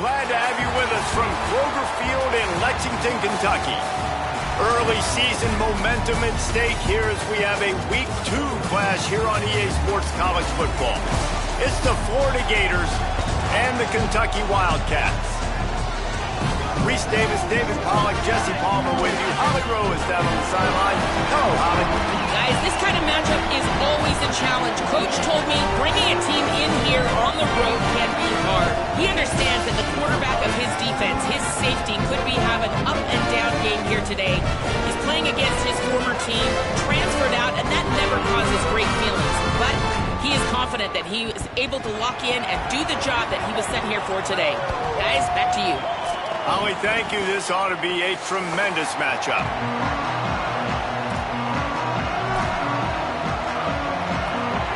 glad to have you with us from Kroger Field in Lexington, Kentucky. Early season momentum at stake here as we have a Week 2 clash here on EA Sports College Football. It's the Florida Gators and the Kentucky Wildcats. Reese Davis, David Pollack, Jesse Palmer with you. Holly Rowe is down on the sideline. Hello, Holly. Guys, this kind of matchup is always a challenge. Coach told me bringing a team in here on the road can be hard. He understands that the quarterback of his defense, his safety, could be having an up and down game here today. He's playing against his former team, transferred out, and that never causes great feelings. But he is confident that he is able to lock in and do the job that he was sent here for today. Guys, back to you. Holly, thank you. This ought to be a tremendous matchup.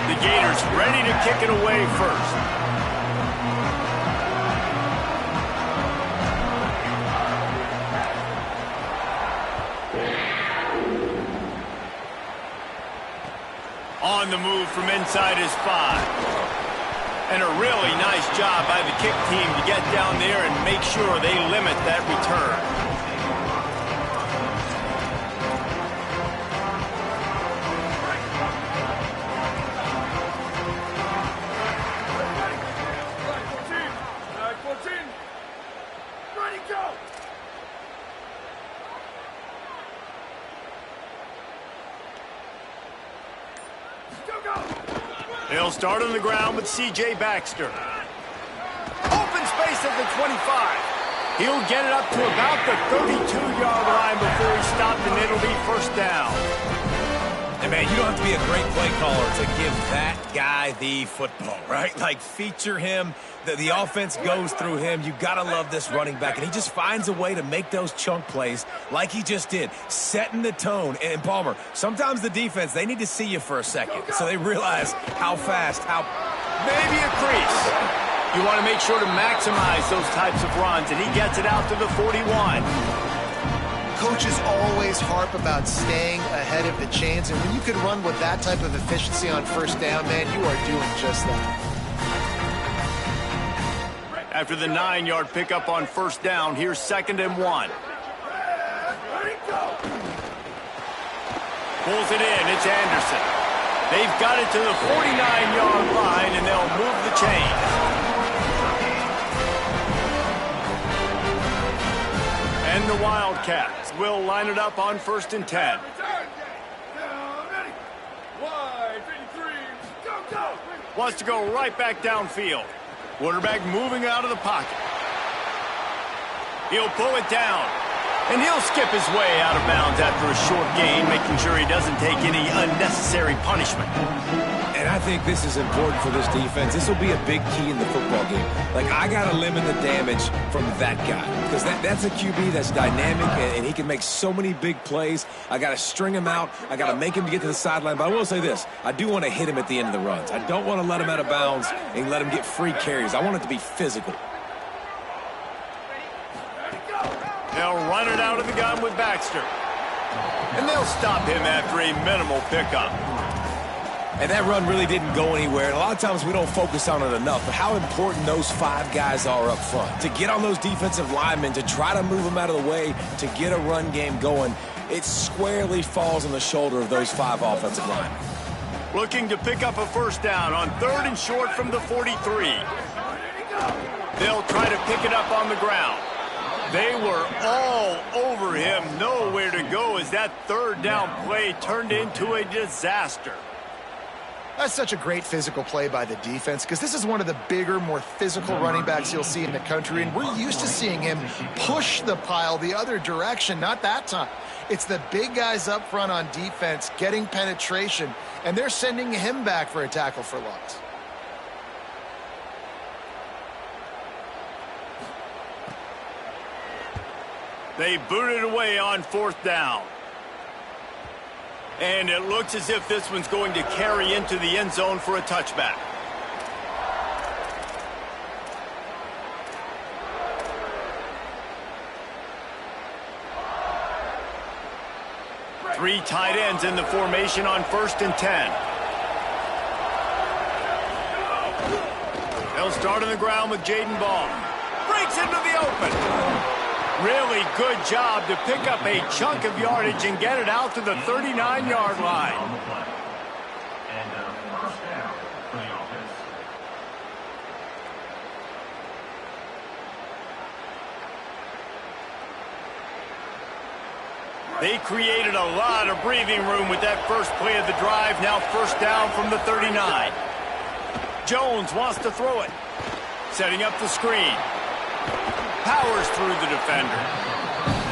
The Gators ready to kick it away first. On the move from inside his 5. And a really nice job by the kick team to get down there and make sure they limit that return. He'll start on the ground with C.J. Baxter. Open space at the 25. He'll get it up to about the 32-yard line before he stopped, and it'll be first down. And, man, you don't have to be a great play caller to give that guy the football, right? Like, feature him. The offense goes through him. You got to love this running back. And he just finds a way to make those chunk plays like he just did, setting the tone. And, Palmer, sometimes the defense, they need to see you for a second so they realize how fast, how... Maybe a crease. You want to make sure to maximize those types of runs, and he gets it out to the 41. Coaches always harp about staying ahead of the chains, and when you can run with that type of efficiency on first down, man, you are doing just that. After the 9-yard pickup on first down, here's 2nd and 1. Pulls it in, it's Anderson. They've got it to the 49-yard line, and they'll move the chains. And the Wildcats will line it up on 1st and 10. Wants to go right back downfield. Quarterback moving out of the pocket. He'll pull it down. And he'll skip his way out of bounds after a short gain, making sure he doesn't take any unnecessary punishment. And I think this is important for this defense. This will be a big key in the football game. Like, I got to limit the damage from that guy because that's a QB that's dynamic, and he can make so many big plays. I got to string him out. I got to make him get to the sideline. But I will say this. I do want to hit him at the end of the runs. I don't want to let him out of bounds and let him get free carries. I want it to be physical. They'll run it out of the gun with Baxter. And they'll stop him after a minimal pickup. And that run really didn't go anywhere. And a lot of times we don't focus on it enough, but how important those 5 guys are up front. To get on those defensive linemen, to try to move them out of the way, to get a run game going, it squarely falls on the shoulder of those 5 offensive linemen. Looking to pick up a first down on 3rd and short from the 43. They'll try to pick it up on the ground. They were all over him, nowhere to go as that 3rd down play turned into a disaster. That's such a great physical play by the defense because this is one of the bigger, more physical running backs you'll see in the country, and we're used to seeing him push the pile the other direction, not that time. It's the big guys up front on defense getting penetration, and they're sending him back for a tackle for loss. They boot it away on 4th down. And it looks as if this one's going to carry into the end zone for a touchback. Three tight ends in the formation on 1st and 10. They'll start on the ground with Jaden Ball. breaks into the open. Really good job to pick up a chunk of yardage and get it out to the 39-yard line. They created a lot of breathing room with that first play of the drive. Now first down from the 39. Jones wants to throw it. Setting up the screen. Powers through the defender.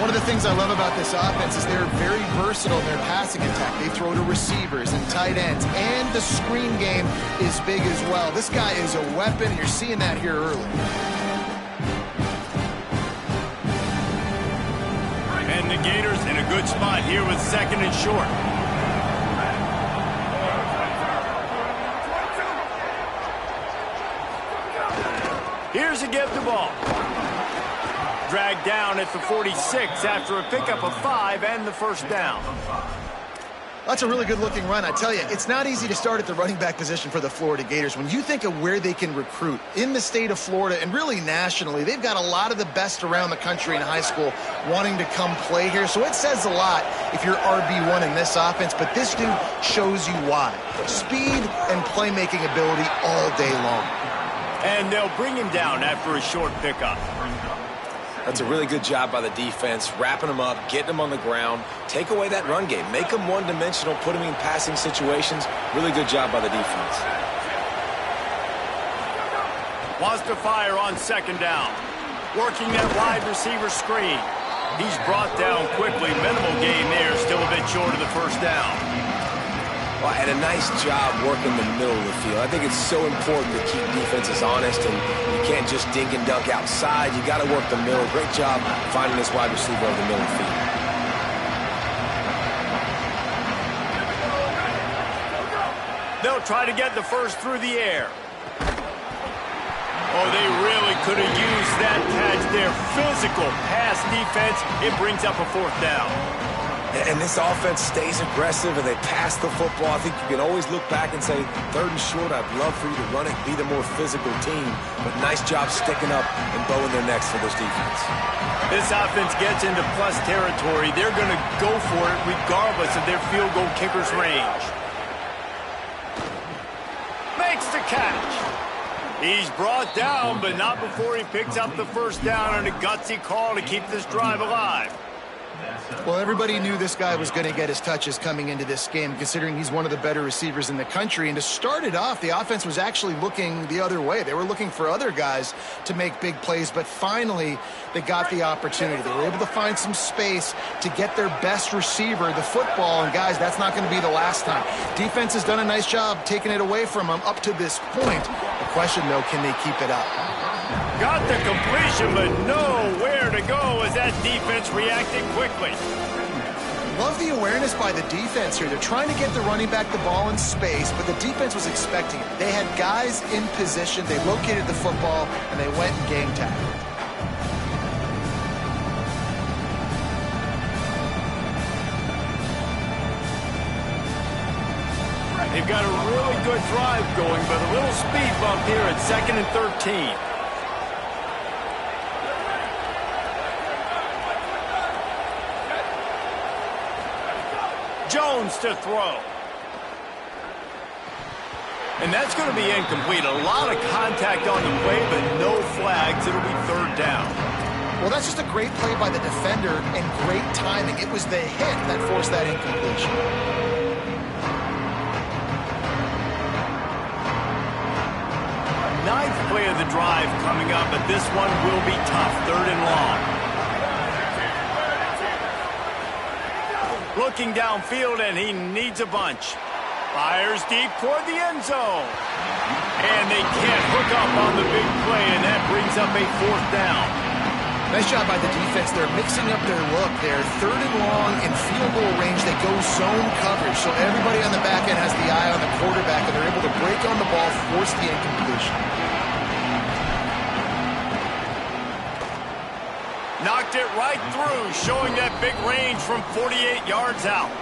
One of the things I love about this offense is they're very versatile in their passing attack. They throw to receivers and tight ends, and the screen game is big as well. This guy is a weapon, and you're seeing that here early. And the Gators in a good spot here with second and short. Here's a give the ball. Dragged down at the 46 after a pickup of 5 and the first down. That's a really good-looking run. I tell you, it's not easy to start at the running back position for the Florida Gators. When you think of where they can recruit in the state of Florida and really nationally, they've got a lot of the best around the country in high school wanting to come play here. So it says a lot if you're RB1 in this offense, but this dude shows you why. Speed and playmaking ability all day long. And they'll bring him down after a short pickup. That's a really good job by the defense, wrapping them up, getting them on the ground. Take away that run game. Make them one-dimensional, put them in passing situations. Really good job by the defense. Wants to fire on second down. Working that wide receiver screen. He's brought down quickly. Minimal gain there, still a bit short of the first down. Well, and a nice job working the middle of the field. I think it's so important to keep defenses honest, and you can't just dink and dunk outside. You got to work the middle. Great job finding this wide receiver over the middle of the field. They'll try to get the first through the air. Oh, they really could have used that catch there. Physical pass defense. It brings up a fourth down. And this offense stays aggressive, and they pass the football. I think you can always look back and say, third and short, I'd love for you to run it, be the more physical team. But nice job sticking up and bowing their necks for this defense. This offense gets into plus territory. They're going to go for it regardless of their field goal kicker's range. Makes the catch. He's brought down, but not before he picks up the first down on a gutsy call to keep this drive alive. Well, everybody knew this guy was going to get his touches coming into this game, considering he's one of the better receivers in the country. And to start it off, the offense was actually looking the other way. They were looking for other guys to make big plays, but finally they got the opportunity. They were able to find some space to get their best receiver the football. And, guys, that's not going to be the last time. Defense has done a nice job taking it away from them up to this point. The question, though, can they keep it up? Got the completion, but nowhere to go as that defense reacted quickly. Love the awareness by the defense here. They're trying to get the running back the ball in space, but the defense was expecting it. They had guys in position. They located the football, and they went and game tackled. They've got a really good drive going, but a little speed bump here at 2nd and 13. Jones to throw. And that's going to be incomplete. A lot of contact on the play, but no flags. It'll be third down. Well, that's just a great play by the defender and great timing. It was the hit that forced that incompletion. Ninth play of the drive coming up, but this one will be tough. 3rd and long. Looking downfield, and he needs a bunch. Fires deep toward the end zone. And they can't hook up on the big play, and that brings up a 4th down. Nice job by the defense. They're mixing up their look. They're 3rd and long in field goal range. They go zone coverage, so everybody on the back end has the eye on the quarterback, and they're able to break on the ball, force the incompletion. Knocked it right through, showing that big range from 48 yards out.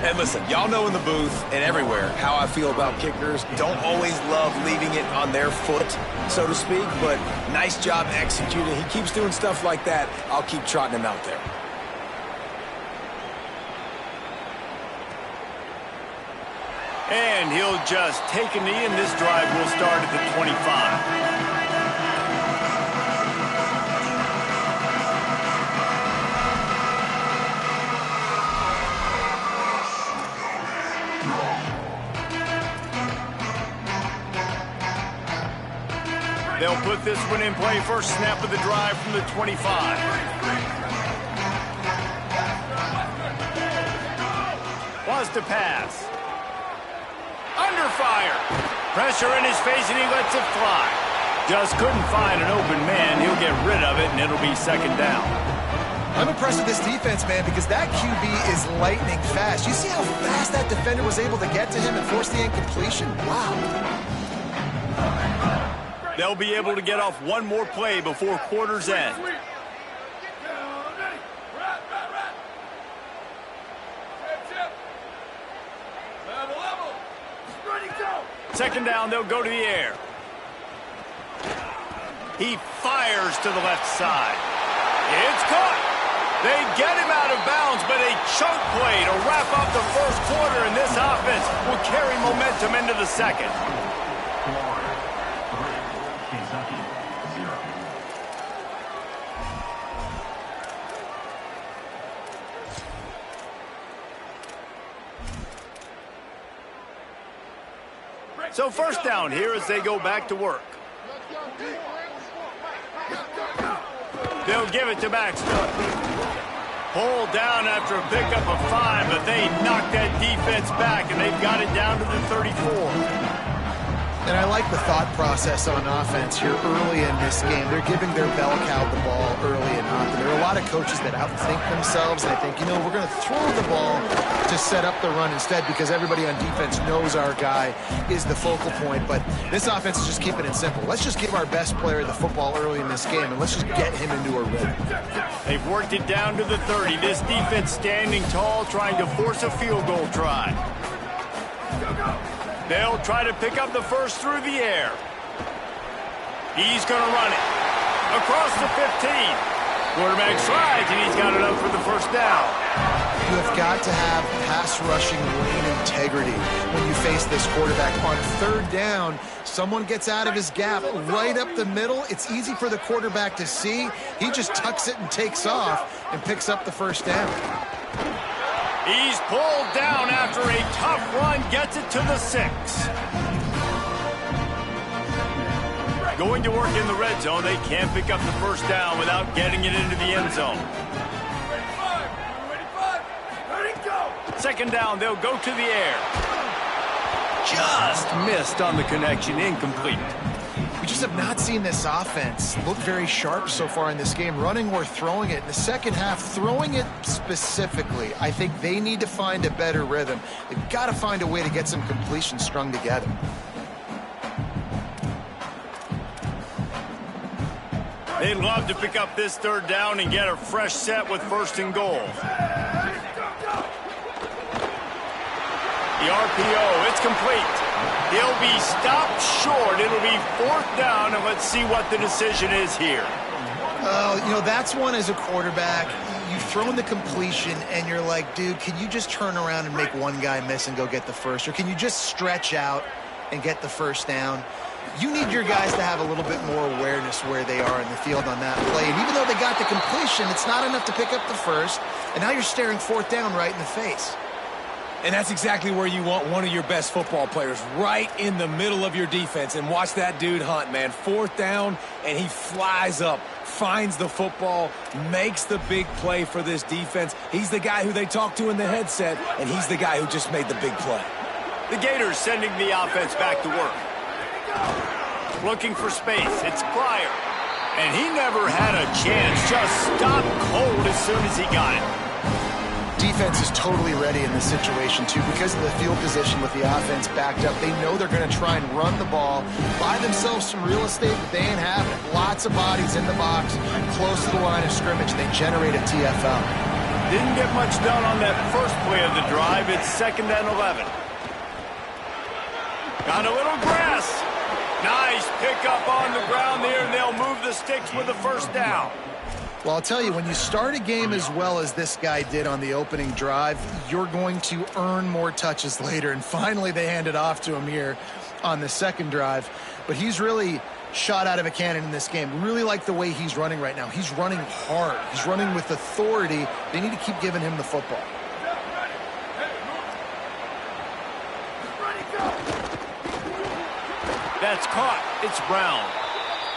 And listen, y'all know in the booth and everywhere how I feel about kickers. Don't always love leaving it on their foot, so to speak, but nice job executing. He keeps doing stuff like that. I'll keep trotting him out there. And he'll just take a knee, and this drive will start at the 25. They'll put this one in play. First snap of the drive from the 25. Wants to pass. Under fire. Pressure in his face, and he lets it fly. Just couldn't find an open man. He'll get rid of it, and it'll be second down. I'm impressed with this defense, man, because that QB is lightning fast. You see how fast that defender was able to get to him and force the incompletion? Wow. They'll be able to get off one more play before quarter's end. Second down, they'll go to the air. He fires to the left side. It's caught. They get him out of bounds, but a choke play to wrap up the first quarter, and this offense will carry momentum into the second. So first down here as they go back to work. They'll give it to Baxter. Pulled down after a pickup of 5, but they knocked that defense back, and they've got it down to the 34. And I like the thought process on offense here early in this game. They're giving their bell cow the ball early and often. There are a lot of coaches that outthink themselves, and I think, we're going to throw the ball to set up the run instead because everybody on defense knows our guy is the focal point. But this offense is just keeping it simple. Let's just give our best player the football early in this game, and let's just get him into a rhythm. They've worked it down to the 30. This defense standing tall, trying to force a field goal try. They'll try to pick up the first through the air. He's going to run it across the 15. Quarterback slides, and he's got it up for the first down. You have got to have pass rushing lane integrity when you face this quarterback. On third down, someone gets out of his gap right up the middle. It's easy for the quarterback to see. He just tucks it and takes off and picks up the first down. He's pulled down after a tough run, gets it to the 6. Going to work in the red zone. They can't pick up the first down without getting it into the end zone. Second down, they'll go to the air. Just missed on the connection, incomplete. We just have not seen this offense look very sharp so far in this game, running or throwing it. In the second half, throwing it specifically, I think they need to find a better rhythm. They've got to find a way to get some completions strung together. They'd love to pick up this third down and get a fresh set with first and goal. The RPO, it's complete. He'll be stopped short. It'll be fourth down, and let's see what the decision is here. That's one as a quarterback. You've thrown the completion, and you're like, dude, can you just turn around and make one guy miss and go get the first? Or can you just stretch out and get the first down? You need your guys to have a little bit more awareness where they are in the field on that play. And even though they got the completion, it's not enough to pick up the first. And now you're staring fourth down right in the face. And that's exactly where you want one of your best football players, right in the middle of your defense. And watch that dude hunt, man. Fourth down, and he flies up, finds the football, makes the big play for this defense. He's the guy who they talk to in the headset, and he's the guy who just made the big play. The Gators sending the offense back to work. Looking for space. It's Pryor. And he never had a chance. Just stopped cold as soon as he got it. Defense is totally ready in this situation, too, because of the field position with the offense backed up. They know they're going to try and run the ball, buy themselves some real estate that they ain't having. Lots of bodies in the box, close to the line of scrimmage. They generate a TFL. Didn't get much done on that first play of the drive. It's 2nd and 11. Got a little grass. Nice pickup on the ground there, and they'll move the sticks with the first down. Well, I'll tell you, when you start a game as well as this guy did on the opening drive, you're going to earn more touches later. And finally, they hand it off to him here on the second drive. But he's really shot out of a cannon in this game. Really like the way he's running right now. He's running hard. He's running with authority. They need to keep giving him the football. That's caught. It's Brown.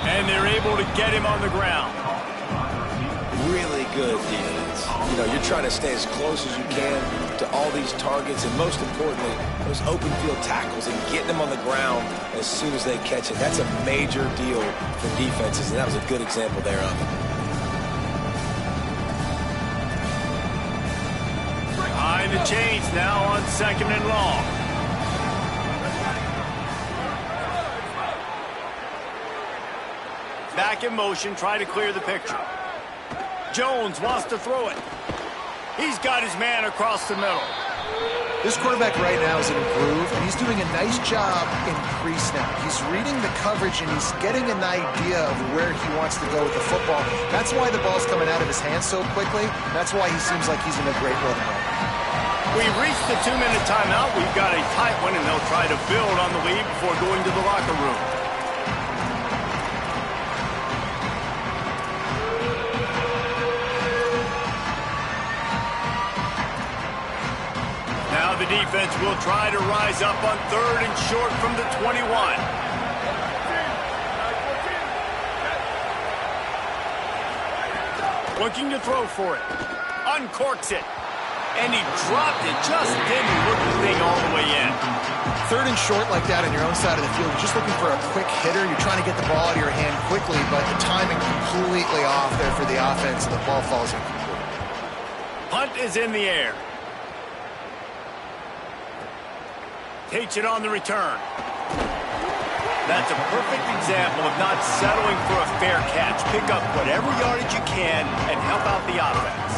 And they're able to get him on the ground. Really good defense. You know, you're trying to stay as close as you can to all these targets, and most importantly, those open field tackles and getting them on the ground as soon as they catch it. That's a major deal for defenses, and that was a good example there of it. Behind the chains now on 2nd and long. Back in motion, try to clear the picture. Jones wants to throw it. He's got his man across the middle. This quarterback right now is in a groove, and he's doing a nice job in pre-snap. He's reading the coverage, and he's getting an idea of where he wants to go with the football. That's why the ball's coming out of his hands so quickly. That's why he seems like he's in a great rhythm right now. We've reached the 2-minute timeout. We've got a tight one, and they'll try to build on the lead before going to the locker room. Now the defense will try to rise up on 3rd and short from the 21. Looking to throw for it. Uncorks it. And he dropped it. Just didn't look the thing all the way in. 3rd and short like that on your own side of the field. You're just looking for a quick hitter. You're trying to get the ball out of your hand quickly, but the timing completely off there for the offense, and the ball falls incomplete. Punt is in the air. Takes it on the return. That's a perfect example of not settling for a fair catch. Pick up whatever yardage you can and help out the offense.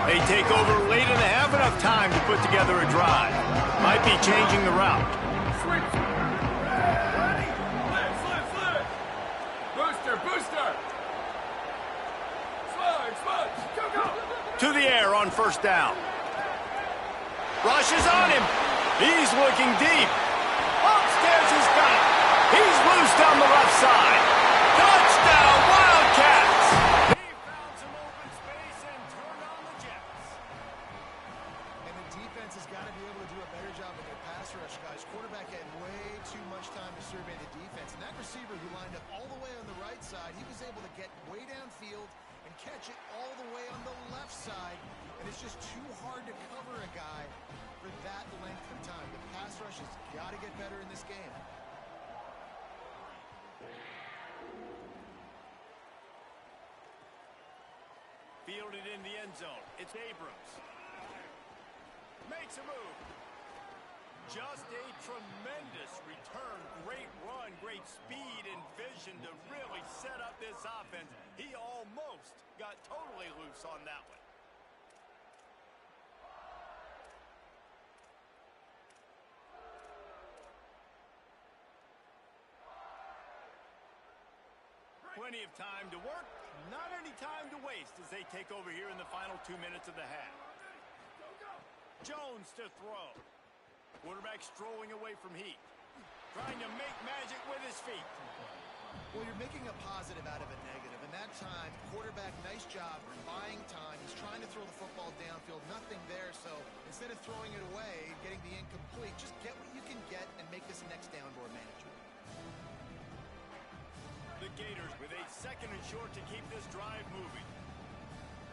They take over late in the half, enough time to put together a drive. Might be changing the route. To the air on 1st down. Rush is on him. He's looking deep. Upstairs he's got it. He's loose down the left side. Touchdown, Wildcats! He found some open space and turned on the Jets. And the defense has got to be able to do a better job with their pass rush, guys. Quarterback had way too much time to survey the defense. And that receiver who lined up all the way on the right side, he was able to get way downfield and catch it all the way on the left side. And it's just too hard to cover a guy for that length of time. The pass rush has got to get better in this game. Fielded in the end zone. It's Abrams. Makes a move. Just a tremendous return. Great run, great speed and vision to really set up this offense. He almost got totally loose on that one. Plenty of time to work, not any time to waste as they take over here in the final 2 minutes of the half. Jones to throw. Quarterback strolling away from heat. Trying to make magic with his feet. Well, you're making a positive out of a negative. And that time, quarterback, nice job, buying time. He's trying to throw the football downfield. Nothing there, so instead of throwing it away, getting the incomplete, just get what you can get and make this next down more manageable. The Gators with a 2nd and short to keep this drive moving.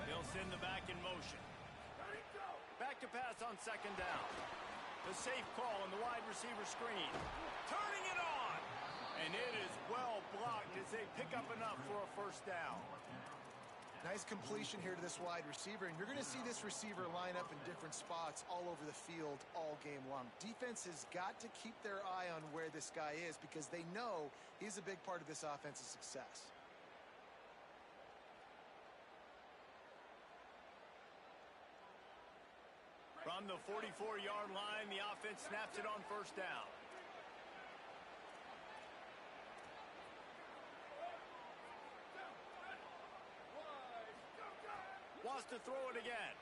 They'll send the back in motion. Back to pass on 2nd down. The safe call on the wide receiver screen. Turning it on. And it is well blocked as they pick up enough for a 1st down. Nice completion here to this wide receiver, and you're going to see this receiver line up in different spots all over the field all game long. Defense has got to keep their eye on where this guy is because they know he's a big part of this offense's success. From the 44-yard line, the offense snaps it on first down. Wants to throw it again.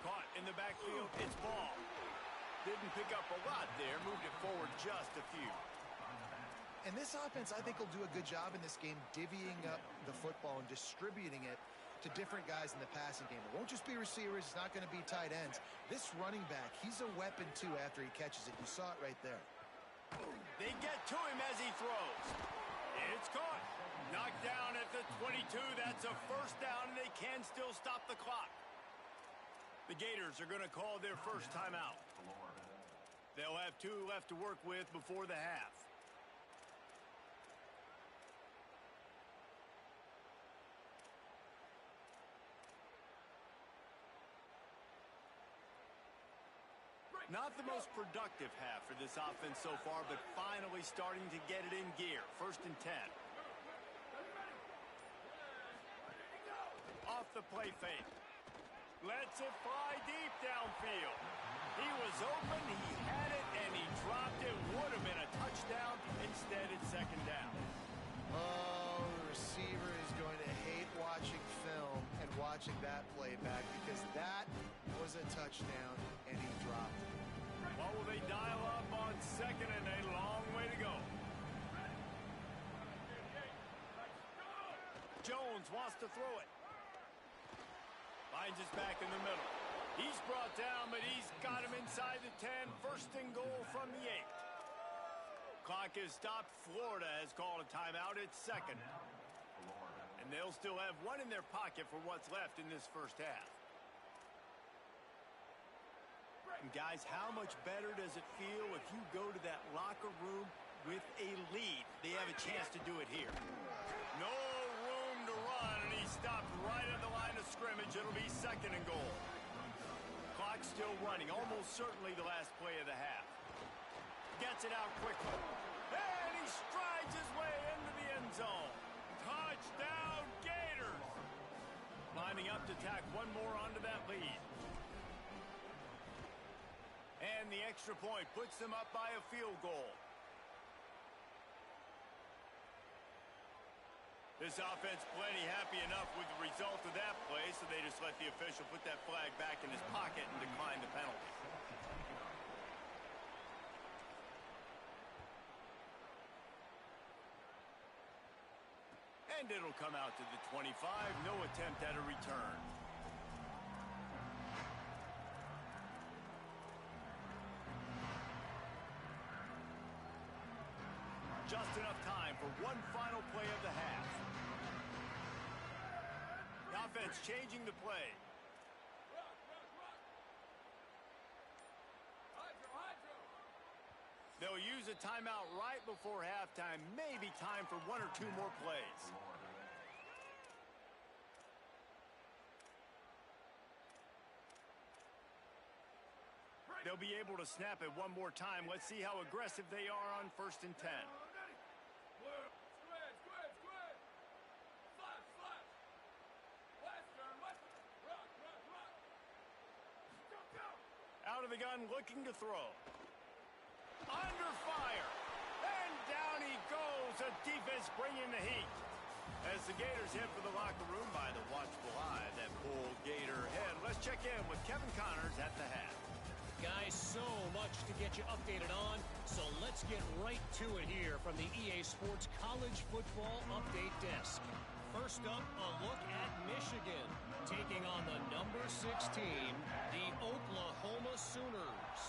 Caught in the backfield. It's ball. Didn't pick up a lot there. Moved it forward just a few. And this offense, I think, will do a good job in this game divvying up the football and distributing it to different guys in the passing game. It won't just be receivers. It's not going to be tight ends. This running back, he's a weapon, too, after he catches it. You saw it right there. They get to him as he throws. It's caught. Knocked down at the 22. That's a first down, and they can still stop the clock. The Gators are going to call their first timeout. They'll have 2 left to work with before the half. Not the most productive half for this offense so far, but finally starting to get it in gear. 1st and 10. Off the play fake. Lets it fly deep downfield. He was open, he had it, and he dropped it. Would have been a touchdown. Instead, it's 2nd down. Oh, the receiver is going to hate watching film and watching that play back because that was a touchdown, and he dropped it. Well, will they dial up on 2nd and a long way to go? Jones wants to throw it. Finds his back in the middle. He's brought down, but he's got him inside the 10. 1st and goal from the 8. Clock is stopped. Florida has called a timeout. It's 2nd. And they'll still have 1 in their pocket for what's left in this first half. And guys, how much better does it feel if you go to that locker room with a lead? They have a chance to do it here. No room to run, and he stopped right at the line of scrimmage. It'll be 2nd and goal. Clock still running, almost certainly the last play of the half. Gets it out quickly. And he strides his way into the end zone. Touchdown, Gators! Lining up to tack 1 more onto that lead. And the extra point puts them up by a field goal. This offense plenty happy enough with the result of that play, so they just let the official put that flag back in his pocket and decline the penalty. And it'll come out to the 25. No attempt at a return. Just enough time for 1 final play of the half. The offense changing the play. They'll use a timeout right before halftime. Maybe time for 1 or 2 more plays. They'll be able to snap it 1 more time. Let's see how aggressive they are on 1st and 10. Out of the gun, looking to throw. Under fire. And down he goes. The defense bringing the heat. As the Gators head for the locker room by the watchful eye, that Bull Gator head. Let's check in with Kevin Connors at the half. Guys, so much to get you updated on, so let's get right to it here from the EA Sports College Football Update Desk. First up, a look at Michigan, taking on the number 16, the Oklahoma Sooners.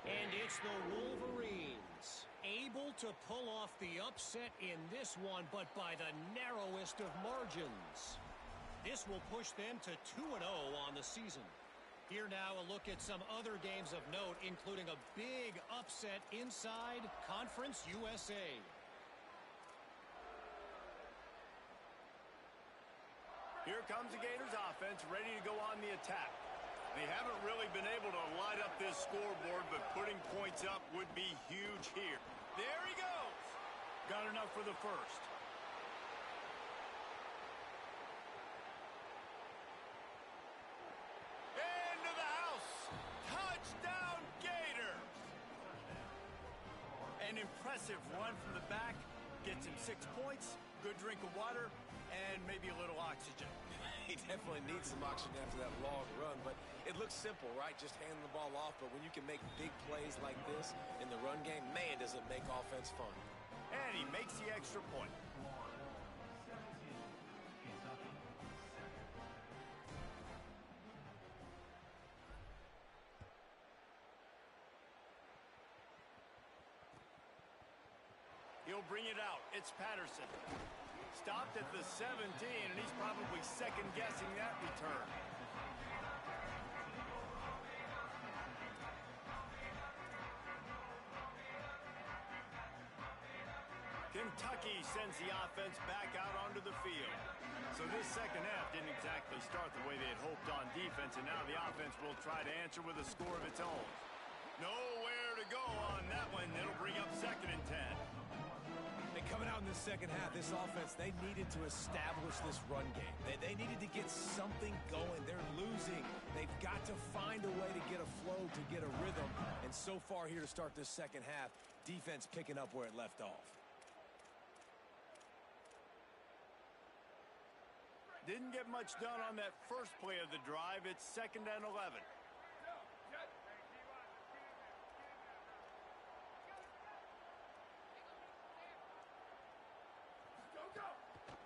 And it's the Wolverines, able to pull off the upset in this one, but by the narrowest of margins. This will push them to 2-0 on the season. Here now, a look at some other games of note, including a big upset inside Conference USA. Here comes the Gators offense ready to go on the attack. They haven't really been able to light up this scoreboard, but putting points up would be huge here. There he goes. Got enough for the first. Into the house. Touchdown, Gators. An impressive run from the back. Gets him 6 points, good drink of water, and maybe a little oxygen. He definitely needs some oxygen after that long run, but it looks simple, right? Just handing the ball off, but when you can make big plays like this in the run game, man, does it make offense fun. And he makes the extra point. He'll bring it out. It's Patterson. Stopped at the 17, and he's probably second-guessing that return. Kentucky sends the offense back out onto the field. So this second half didn't exactly start the way they had hoped on defense, and now the offense will try to answer with a score of its own. Nowhere to go on that one. It'll bring up 2nd and 10. And coming out in the second half, this offense, they needed to establish this run game. They needed to get something going. They're losing. They've got to find a way to get a flow, to get a rhythm. And so far here to start this second half, defense picking up where it left off. Didn't get much done on that first play of the drive. It's 2nd and 11.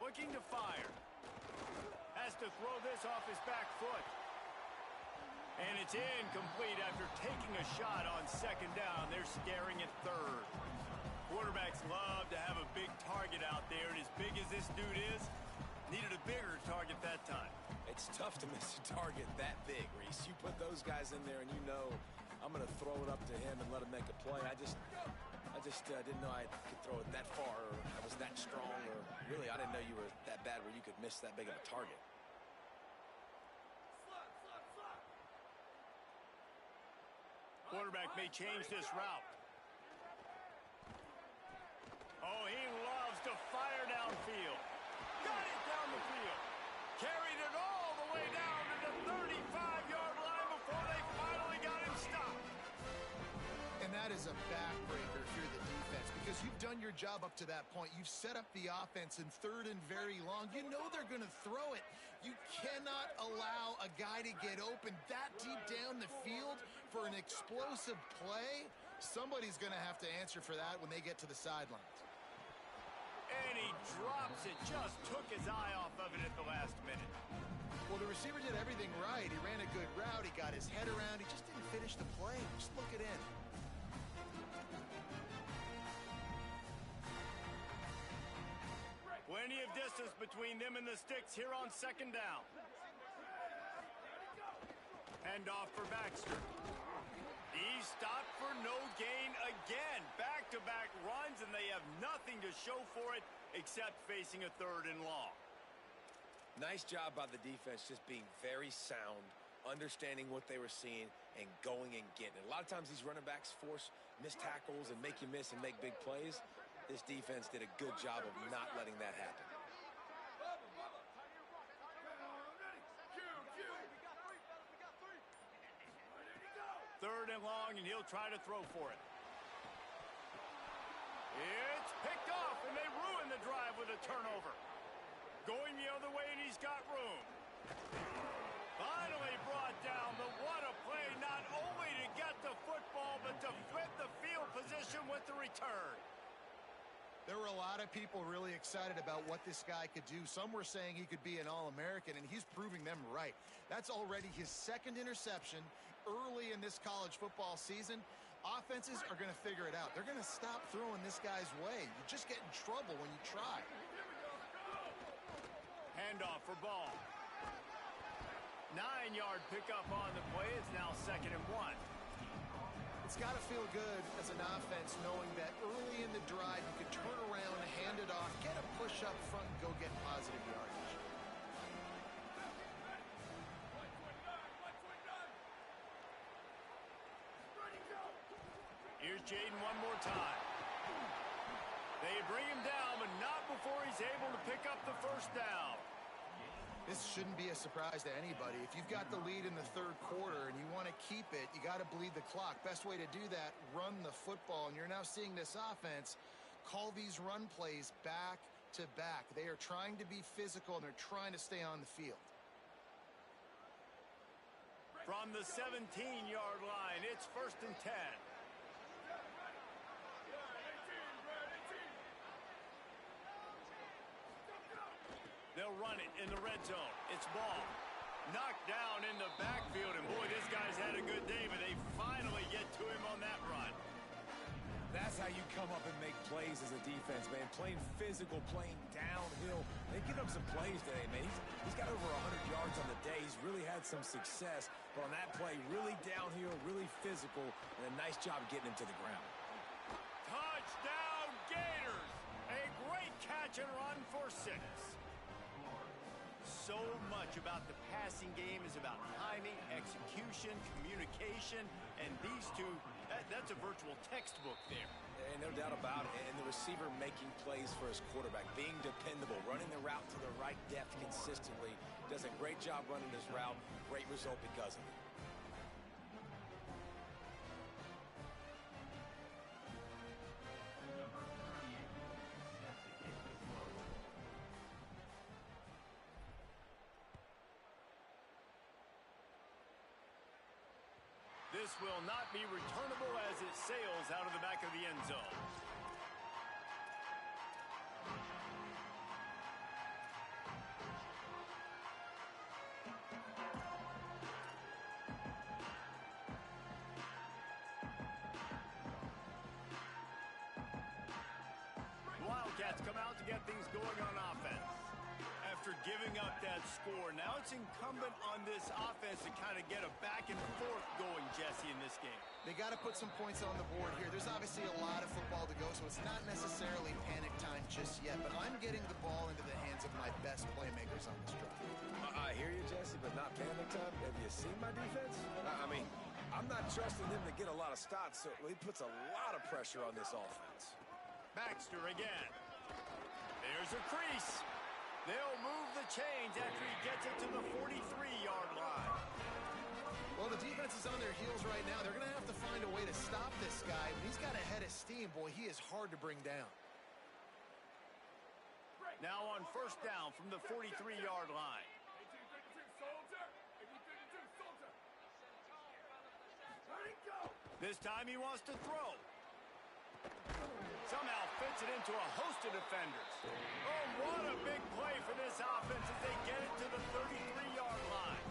Looking to fire. Has to throw this off his back foot. And it's incomplete after taking a shot on 2nd down. They're staring at 3rd. Quarterbacks love to have a big target out there, and as big as this dude is, needed a bigger target that time. It's tough to miss a target that big, Reese. You put those guys in there and you know I'm going to throw it up to him and let him make a play. I just didn't know I could throw it that far, or I was that strong, or really I didn't know you were that bad where you could miss that big of a target. Quarterback may change this route. Oh, he loves to fire downfield. Got it down the field. Carried it all the way down to the 35-yard line before they finally got him stopped. And that is a backbreaker if you're the defense, because you've done your job up to that point. You've set up the offense in 3rd and very long. You know they're going to throw it. You cannot allow a guy to get open that deep down the field for an explosive play. Somebody's going to have to answer for that when they get to the sidelines. And he drops it. Just took his eye off of it at the last minute. Well, the receiver did everything right. He ran a good route. He got his head around. He just didn't finish the play. Just look it in. Plenty of distance between them and the sticks here on 2nd down. Hand off for Baxter. He stopped for no gain again. Back-to-back runs, and they have nothing to show for it except facing a 3rd and long. Nice job by the defense, just being very sound, understanding what they were seeing, and going and getting it. A lot of times these running backs force missed tackles and make you miss and make big plays. This defense did a good job of not letting that happen. 3rd and long, and he'll try to throw for it. It's picked off, and they ruin the drive with a turnover. Going the other way, and he's got room. Finally brought down, but what a play, not only to get the football, but to flip the field position with the return. There were a lot of people really excited about what this guy could do. Some were saying he could be an All-American, and he's proving them right. That's already his 2nd interception early in this college football season. Offenses are going to figure it out. They're going to stop throwing this guy's way. You just get in trouble when you try. Handoff for Ball. 9-yard pickup on the play. It's now 2nd and 1. It's got to feel good as an offense knowing that early in the drive you can turn around, hand it off, get a push up front, and go get positive yardage. Here's Jaden one more time. They bring him down, but not before he's able to pick up the first down. This shouldn't be a surprise to anybody. If you've got the lead in the third quarter and you want to keep it, you got to bleed the clock. Best way to do that, run the football. And you're now seeing this offense call these run plays back to back. They are trying to be physical, and they're trying to stay on the field. From the 17-yard line, it's 1st and 10. They'll run it in the red zone. It's Ball. Knocked down in the backfield, and boy, this guy's had a good day, but they finally get to him on that run. That's how you come up and make plays as a defense, man. Playing physical, playing downhill. They give up some plays today, man. He's got over 100 yards on the day. He's really had some success. But on that play, really downhill, really physical, and a nice job getting him to the ground. Touchdown, Gators! A great catch and run for 6. So much about the passing game is about timing, execution, communication, and these two, that's a virtual textbook there. And no doubt about it. And the receiver making plays for his quarterback, being dependable, running the route to the right depth consistently. Does a great job running his route. Great result because of it. This will not be returnable as it sails out of the back of the end zone. The Wildcats come out to get things going on offense. After giving up that score, now it's incumbent on this offense to kind of get a back and forth going, Jesse, in this game. They got to put some points on the board here. There's obviously a lot of football to go, so it's not necessarily panic time just yet, but I'm getting the ball into the hands of my best playmakers on this drive. I hear you, Jesse, but not panic time. Have you seen my defense? I mean, I'm not trusting them to get a lot of stops, so he puts a lot of pressure on this offense. Baxter again. There's a crease. They'll move the chains after he gets it to the 43-yard line. Well, the defense is on their heels right now. They're going to have to find a way to stop this guy. When he's got a head of steam, boy, he is hard to bring down. Now on 1st down from the 43-yard line. This time he wants to throw. Somehow fits it into a host of defenders. Oh, what a big play for this offense as they get it to the 33-yard line.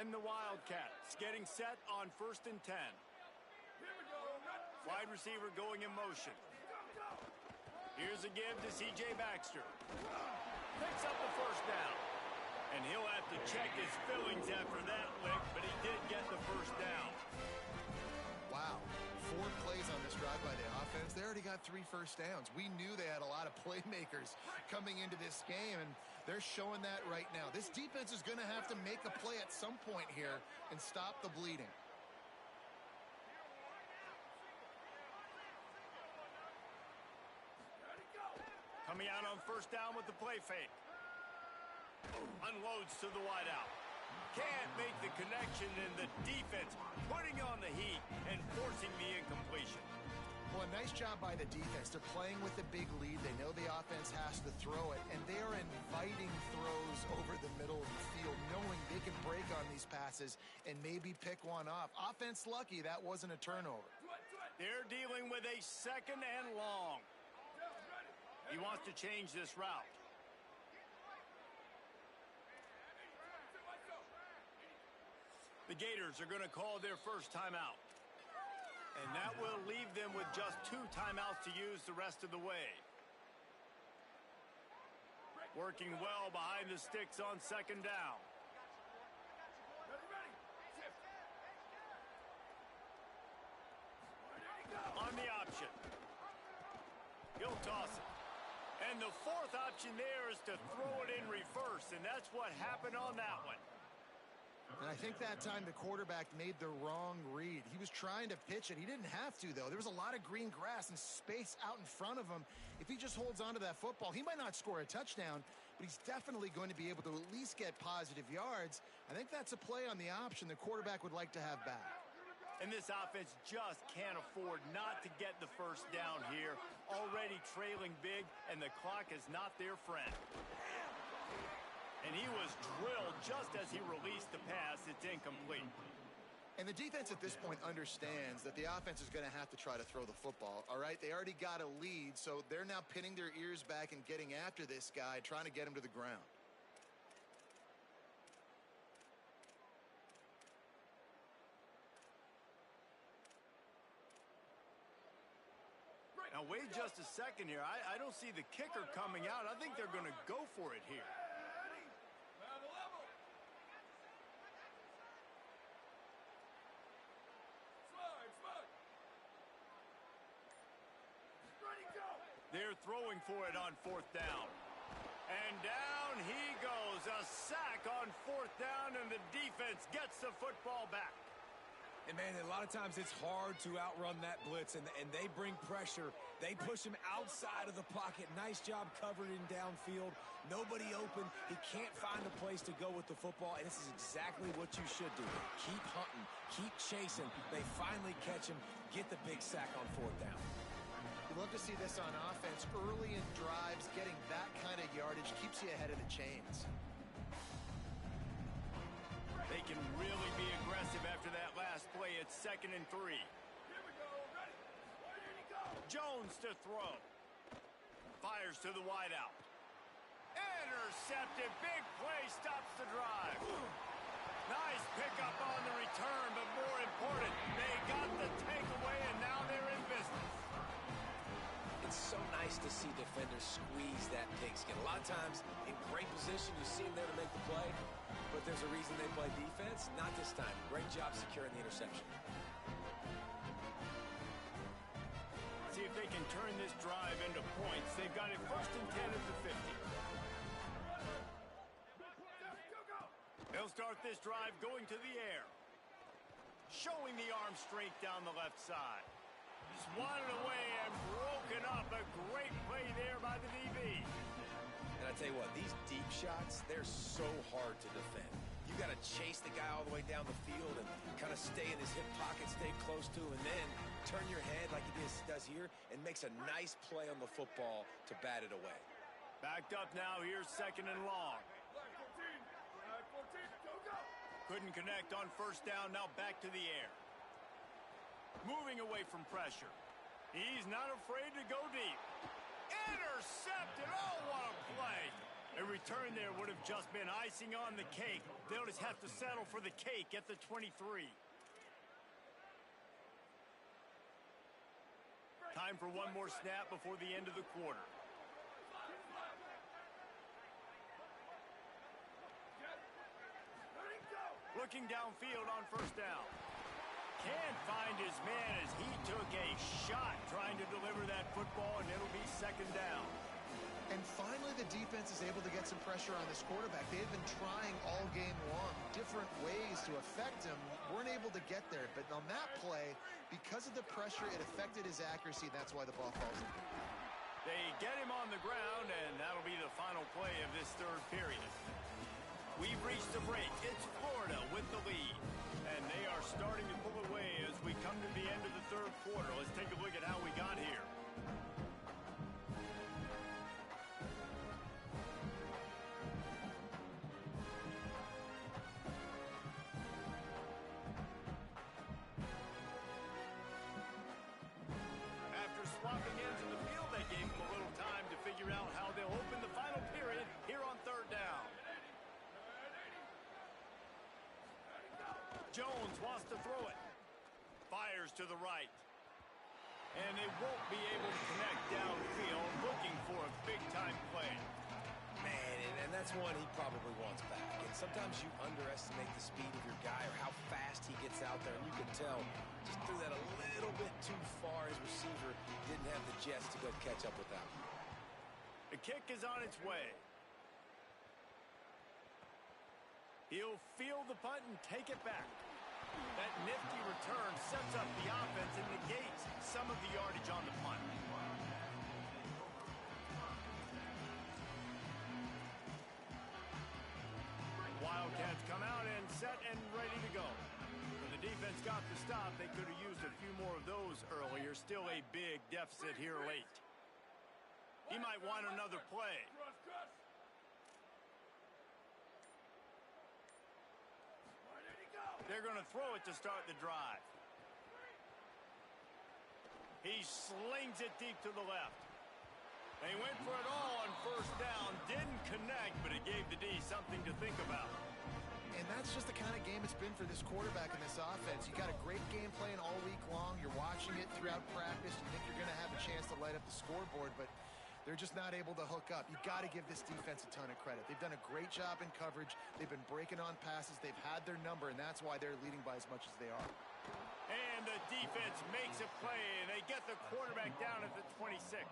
And the Wildcats getting set on 1st and 10. Wide receiver going in motion. Here's a give to C.J. Baxter. Picks up the 1st down. And he'll have to check his fillings after that lick, but he did get the 1st down. Wow. 4 plays on this drive by the offense. They already got 3 first downs. We knew they had a lot of playmakers coming into this game, and they're showing that right now. This defense is going to have to make a play at some point here and stop the bleeding. Coming out on 1st down with the play fake. Unloads to the wideout. Can't make the connection, and the defense putting on the heat and forcing the incompletion. Well, a nice job by the defense. They're playing with a big lead. They know the offense has to throw it, and they are inviting throws over the middle of the field, knowing they can break on these passes and maybe pick one off. Offense lucky that wasn't a turnover. They're dealing with a 2nd and long. He wants to change this route. The Gators are going to call their first timeout. And that will leave them with just 2 timeouts to use the rest of the way. Working well behind the sticks on 2nd down. On the option. He'll toss it. And the the fourth option there is to throw it in reverse, and that's what happened on that one. And I think that time the quarterback made the wrong read. He was trying to pitch it. He didn't have to, though. There was a lot of green grass and space out in front of him. If he just holds on to that football, he might not score a touchdown, but he's definitely going to be able to at least get positive yards. I think that's a play on the option the quarterback would like to have back. And this offense just can't afford not to get the first down here. Already trailing big, and the clock is not their friend. And he was drilled just as he released the pass. It's incomplete. And the defense at this point understands that the offense is going to have to try to throw the football, all right? They already got a lead, so they're now pinning their ears back and getting after this guy, trying to get him to the ground. Now, wait just a second here. I don't see the kicker coming out. I think they're going to go for it here. They're throwing for it on fourth down. And down he goes. A sack on fourth down, and the defense gets the football back. And, man, a lot of times it's hard to outrun that blitz, and they bring pressure. They push him outside of the pocket. Nice job covering downfield. Nobody open. He can't find a place to go with the football, and this is exactly what you should do. Keep hunting. Keep chasing. They finally catch him, get the big sack on fourth down. You love to see this on offense. Early in drives, getting that kind of yardage keeps you ahead of the chains. They can really be aggressive after that last play. It's 2nd and 3. Here we go. Ready? Where did he go? Jones to throw. Fires to the wideout. Intercepted. Big play stops the drive. Nice pickup on the return, but more important, they got the takeaway, and now they're in business. It's so nice to see defenders squeeze that pigskin. A lot of times, in great position, you see them there to make the play, but there's a reason they play defense. Not this time. Great job securing the interception. See if they can turn this drive into points. They've got it 1st and 10 at the 50. They'll start this drive going to the air. Showing the arm strength down the left side. Swatted away and broken up. A great play there by the DB. And I tell you what, these deep shots, they're so hard to defend. You got to chase the guy all the way down the field and kind of stay in his hip pocket, stay close to him, and then turn your head like he does here and makes a nice play on the football to bat it away. Backed up now. Here's 2nd and long. Flag 14, go, go. Couldn't connect on 1st down. Now back to the air. Moving away from pressure. He's not afraid to go deep. Intercepted. Oh, what a play. A return there would have just been icing on the cake. They'll just have to settle for the cake at the 23. Time for one more snap before the end of the quarter. Looking downfield on 1st down. Can't find his man as he took a shot trying to deliver that football, and it'll be 2nd down. And finally, the defense is able to get some pressure on this quarterback. They've been trying all game long, different ways to affect him. Weren't able to get there, but on that play, because of the pressure, it affected his accuracy. That's why the ball falls in. They get him on the ground, and that'll be the final play of this 3rd period. We've reached the break. It's Florida with the lead. And they are starting to pull away as we come to the end of the 3rd quarter. Let's take a look at how we got here. After swapping ends in the field, they gave them a little time to figure out how they'll open the final period here on 3rd down. Jones wants to throw it. Fires to the right. And they won't be able to connect downfield, looking for a big-time play. Man, and that's one he probably wants back. And sometimes you underestimate the speed of your guy or how fast he gets out there, and you can tell just threw that a little bit too far. His receiver didn't have the jets to go catch up with that one. The kick is on its way. He'll field the punt and take it back. That nifty return sets up the offense and negates some of the yardage on the punt. Wildcats come out and set and ready to go. When the defense got the stop, they could have used a few more of those earlier. Still a big deficit here late. He might want another play. They're going to throw it to start the drive. He slings it deep to the left. They went for it all on first down. Didn't connect, but it gave the D something to think about. And that's just the kind of game it's been for this quarterback in this offense. You got a great game plan all week long. You're watching it throughout practice. You think you're going to have a chance to light up the scoreboard, but they're just not able to hook up. You got to give this defense a ton of credit. They've done a great job in coverage. They've been breaking on passes. They've had their number, and that's why they're leading by as much as they are. And the defense makes a play, and they get the quarterback down at the 26.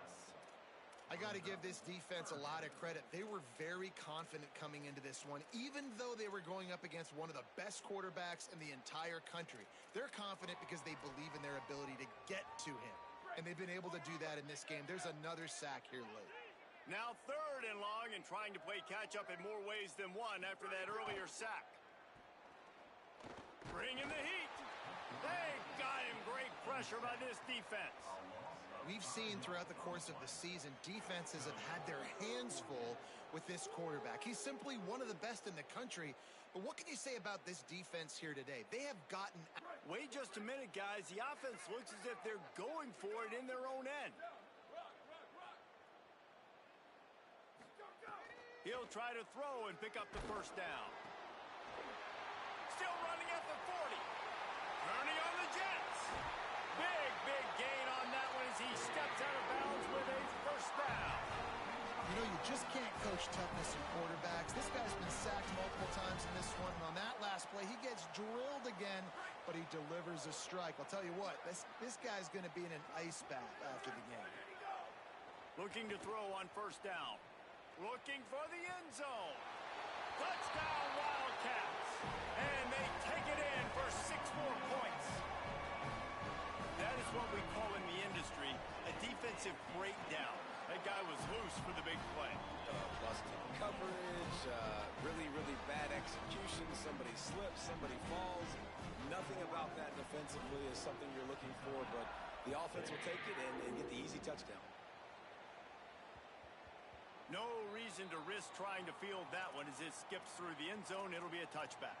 I got to give this defense a lot of credit. They were very confident coming into this one, even though they were going up against one of the best quarterbacks in the entire country. They're confident because they believe in their ability to get to him. And they've been able to do that in this game. There's another sack here late. Now 3rd and long and trying to play catch-up in more ways than one after that earlier sack. Bringing the heat. They got him. Great pressure by this defense. We've seen throughout the course of the season, defenses have had their hands full with this quarterback. He's simply one of the best in the country. But what can you say about this defense here today? They have gotten... Wait just a minute, guys. The offense looks as if they're going for it in their own end. He'll try to throw and pick up the first down. Still running at the 40. Turning on the Jets. Big gain on that one as he steps out of bounds with a first down. You know, you just can't coach toughness in quarterbacks. This guy's been sacked multiple times in this one, and on that last play, he gets drilled again, but he delivers a strike. I'll tell you what, this guy's going to be in an ice bath after the game. Looking to throw on first down. Looking for the end zone. Touchdown, Wildcats. And they take it in for 6 more points. That is what we call in the industry a defensive breakdown. That guy was loose for the big play. Busted coverage, really bad execution. Somebody slips, somebody falls. Nothing about that defensively is something you're looking for, but the offense will take it and get the easy touchdown. No reason to risk trying to field that one as it skips through the end zone. It'll be a touchback.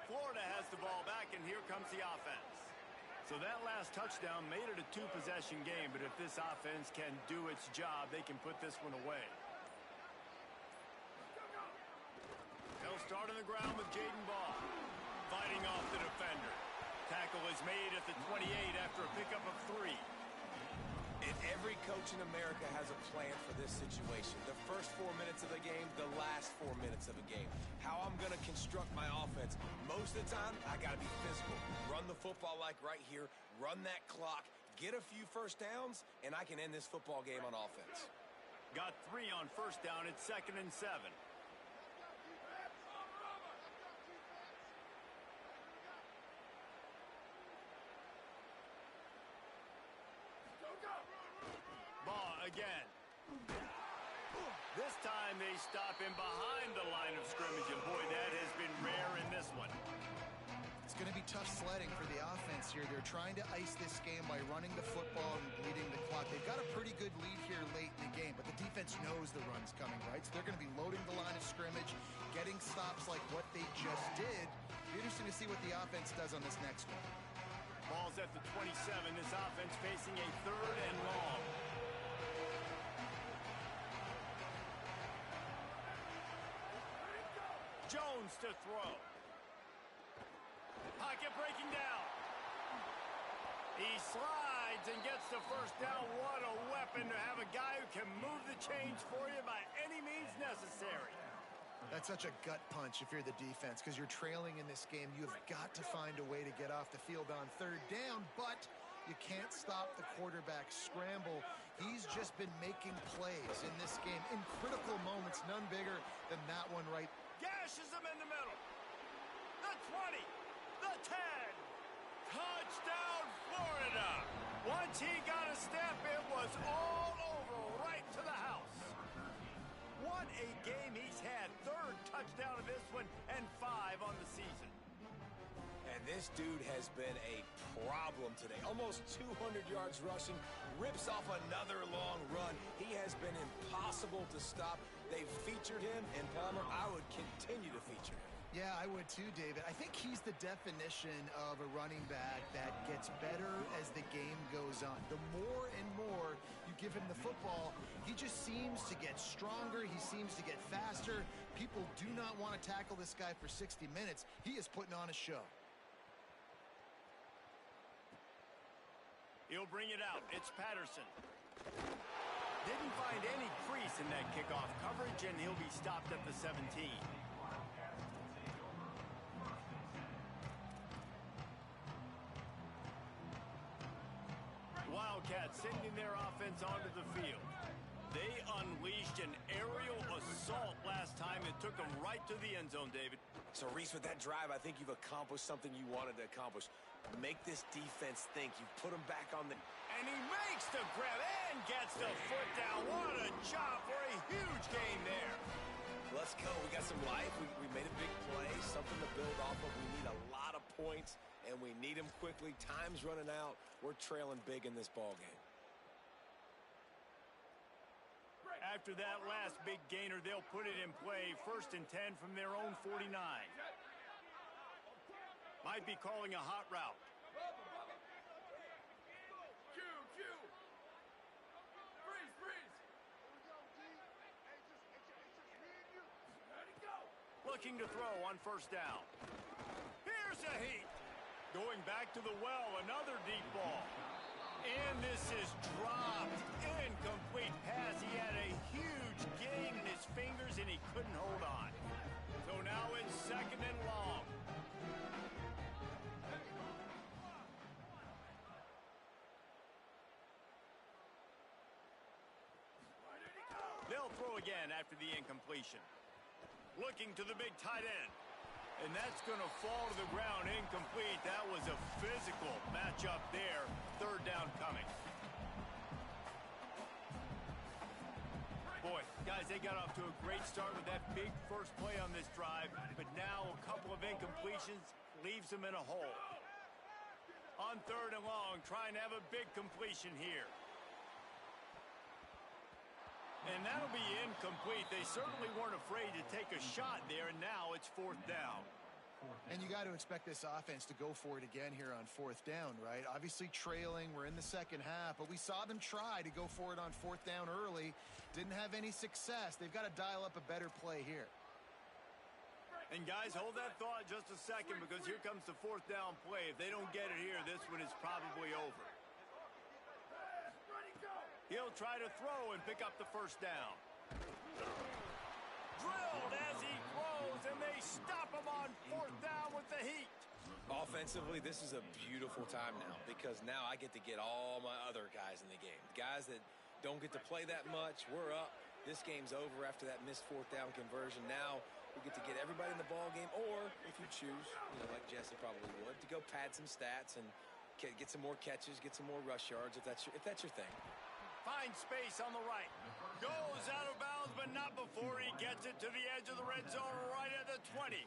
Florida has the ball back, and here comes the offense. So that last touchdown made it a 2-possession game, but if this offense can do its job, they can put this one away. They'll start on the ground with Jaden Ball. Fighting off the defender. Tackle is made at the 28 after a pickup of 3. And every coach in America has a plan for this situation. The first 4 minutes of the game, the last 4 minutes of a game. How I'm going to construct my offense. Most of the time, I got to be physical. Run the football like right here. Run that clock. Get a few first downs, and I can end this football game on offense. Got 3 on first down. It's 2nd and 7. Ball again. This time they stop him behind the line of scrimmage, and boy, that has been rare in this one. It's going to be tough sledding for the offense here. They're trying to ice this game by running the football and bleeding the clock. They've got a pretty good lead here late in the game, but the defense knows the run's coming, right? So they're going to be loading the line of scrimmage, getting stops like what they just did. It'll be interesting to see what the offense does on this next one. Ball's at the 27. This offense facing a 3rd and long. Jones to throw. Pocket breaking down. He slides and gets the first down. What a weapon to have a guy who can move the chains for you by any means necessary. That's such a gut punch if you're the defense, because you're trailing in this game. You've got to find a way to get off the field on third down, but you can't stop the quarterback scramble. He's just been making plays in this game in critical moments, none bigger than that one right. Gashes him in the middle. The 20, the 10. Touchdown, Florida. Once he got a step, it was all over, right to the house. What a game he's had. Third touchdown of this one and 5 on the season. And this dude has been a problem today. Almost 200 yards rushing, rips off another long run. He has been impossible to stop. They've featured him, and Palmer, I would continue to feature him. Yeah, I would too, David. I think he's the definition of a running back that gets better as the game goes on. The more and more you give him the football, he just seems to get stronger. He seems to get faster. People do not want to tackle this guy for 60 minutes. He is putting on a show. He'll bring it out. It's Patterson. Didn't find any crease in that kickoff coverage, and he'll be stopped at the 17. Wildcats sending their offense onto the field. They unleashed an aerial assault last time. It took them right to the end zone, David. So, Reese, with that drive, I think you've accomplished something you wanted to accomplish. Make this defense think. You've put them back on the... And he makes the grab and gets the foot down. What a job for a huge gain there. Let's go. We got some life. We made a big play, something to build off of. We need a lot of points, and we need them quickly. Time's running out. We're trailing big in this ball game. After that last big gainer, they'll put it in play. 1st and 10 from their own 49. Might be calling a hot route. Q. Freeze. Ready, go. Looking to throw on 1st down. Here's a heat. Going back to the well, another deep ball. And this is dropped. Incomplete pass. He had a huge gain in his fingers, and he couldn't hold on. So now it's 2nd and long. They'll throw again after the incompletion. Looking to the big tight end. And that's going to fall to the ground incomplete. That was a physical matchup there. 3rd down coming. Boy, guys, they got off to a great start with that big first play on this drive. But now a couple of incompletions leaves them in a hole. On 3rd and long, trying to have a big completion here. And that'll be incomplete. They certainly weren't afraid to take a shot there, and now it's 4th down. And you got to expect this offense to go for it again here on 4th down, right? Obviously trailing. We're in the 2nd half, but we saw them try to go for it on 4th down early. Didn't have any success. They've got to dial up a better play here. And guys, hold that thought just a second, because here comes the 4th down play. If they don't get it here, this one is probably over. He'll try to throw and pick up the 1st down. Drilled as he throws, and they stop him on 4th down with the heat. Offensively, this is a beautiful time now, because now I get to get all my other guys in the game. The guys that don't get to play that much, we're up. This game's over after that missed 4th down conversion. Now we get to get everybody in the ball game, or if you choose, like Jesse probably would, to go pad some stats and get some more catches, get some more rush yards if that's your thing. Finds space on the right. Goes out of bounds, but not before he gets it to the edge of the red zone right at the 20.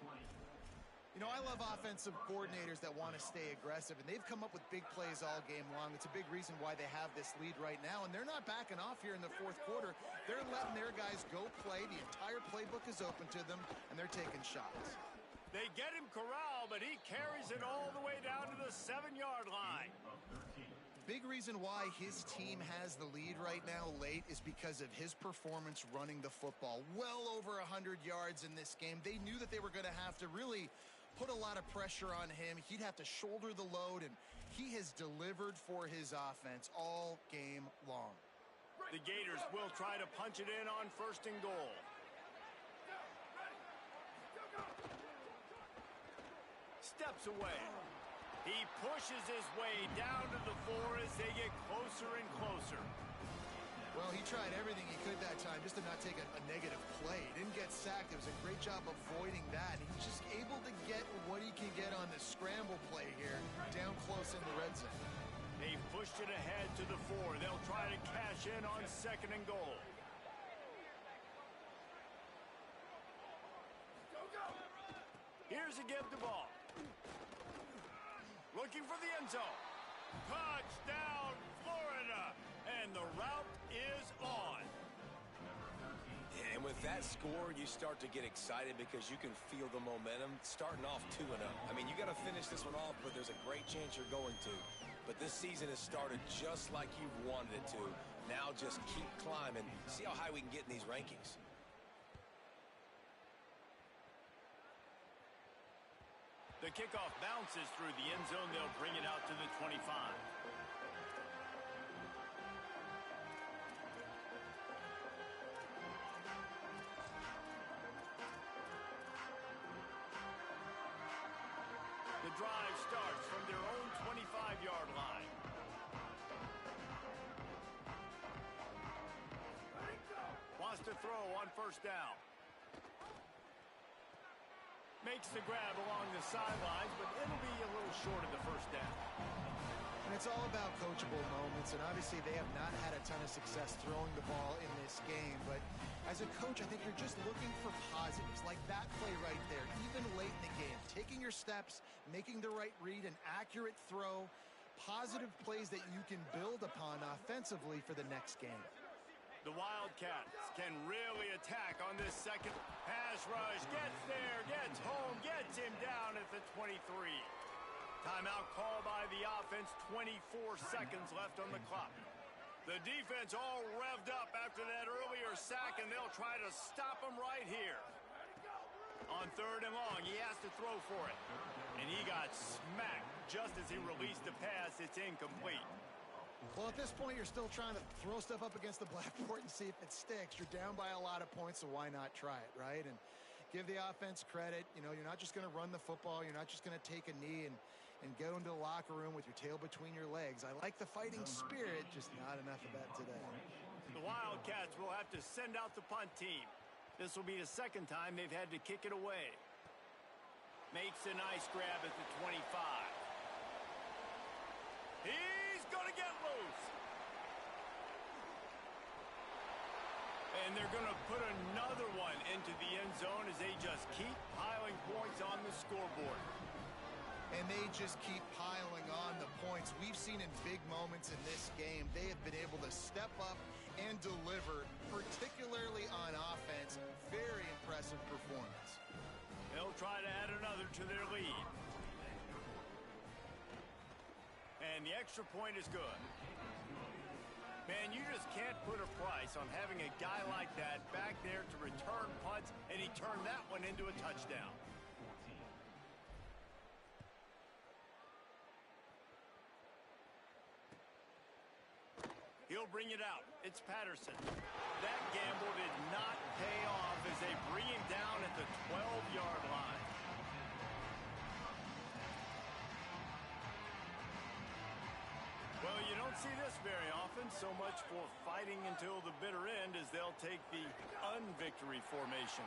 You know, I love offensive coordinators that want to stay aggressive, and they've come up with big plays all game long. It's a big reason why they have this lead right now, and they're not backing off here in the 4th quarter. They're letting their guys go play. The entire playbook is open to them, and they're taking shots. They get him corralled, but he carries it all the way down to the 7-yard line. Big reason why his team has the lead right now late is because of his performance running the football. Well over 100 yards in this game. They knew that they were going to have to really put a lot of pressure on him. He'd have to shoulder the load, and he has delivered for his offense all game long. The Gators will try to punch it in on 1st and goal. steps away. He pushes his way down to the 4 as they get closer and closer. Well, he tried everything he could that time just to not take a negative play. He didn't get sacked. It was a great job avoiding that. He's just able to get what he can get on the scramble play here, down close in the red zone. They pushed it ahead to the 4. They'll try to cash in on 2nd and goal. Here's a give the ball. Looking for the end zone. Touchdown, Florida. And the route is on. And with that score, you start to get excited because you can feel the momentum starting off 2-0. I mean, you got to finish this one off, but there's a great chance you're going to. But this season has started just like you've wanted it to. Now just keep climbing. See how high we can get in these rankings. The kickoff bounces through the end zone. They'll bring it out to the 25. The drive starts from their own 25-yard line. Wants to throw on 1st down. Makes the grab along the sidelines, but it'll be a little short of the 1st down. And it's all about coachable moments, and obviously they have not had a ton of success throwing the ball in this game. But as a coach, I think you're just looking for positives, like that play right there, even late in the game. Taking your steps, making the right read, an accurate throw, positive plays that you can build upon offensively for the next game. The Wildcats can really attack on this second pass rush. Gets there, gets home, gets him down at the 23. Timeout called by the offense, 24 seconds left on the clock. The defense all revved up after that earlier sack, and they'll try to stop him right here. On 3rd and long, he has to throw for it. And he got smacked just as he released the pass. It's incomplete. Well, at this point, you're still trying to throw stuff up against the blackboard and see if it sticks. You're down by a lot of points, so why not try it, right? And give the offense credit. You know, you're not just going to run the football. You're not just going to take a knee and go into the locker room with your tail between your legs. I like the fighting spirit, just not enough of that today. The Wildcats will have to send out the punt team. This will be the 2nd time they've had to kick it away. Makes a nice grab at the 25. He's going to get loose. And they're going to put another one into the end zone as they just keep piling points on the scoreboard. And they just keep piling on the points. We've seen in big moments in this game, they have been able to step up and deliver, particularly on offense. Very impressive performance. They'll try to add another to their lead. And the extra point is good. Man, you just can't put a price on having a guy like that back there to return punts, and he turned that one into a touchdown. He'll bring it out. It's Patterson. That gamble did not pay off as they bring him down at the 12-yard line. Well, you don't see this very often. So much for fighting until the bitter end as they'll take the unvictory formation.